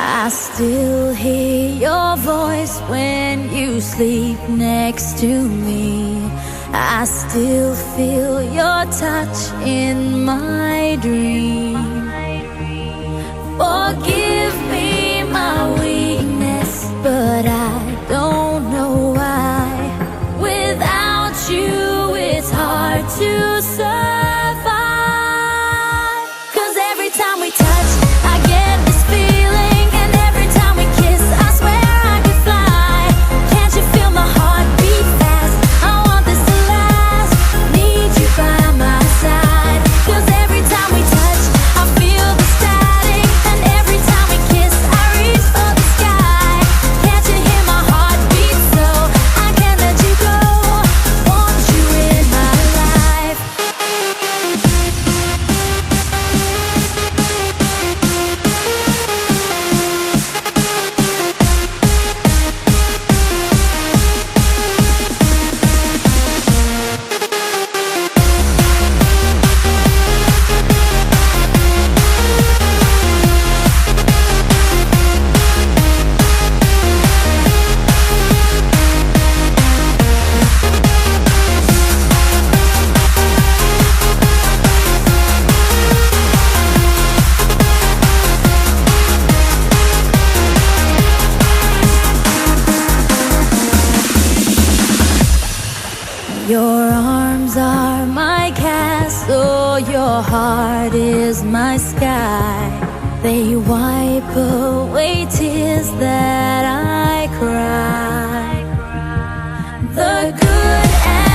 I still hear your voice when you sleep next to me. I still feel your touch in my dream. Forgive me my weakness, but I don't know why. Without you, it's hard to survive. 'Cause every time we touch, I get this feeling, and every time we kiss, I swear I could fly. Can't you feel my heart beat fast? I want this to last. Need you by my side. 'Cause every time we touch, I feel the static, and every time we kiss, I reach for the sky. Can't you hear my heart beat so? I can't let you go. Want you in my life. Your arms are my castle, your heart is my sky. They wipe away tears that I cry. The good and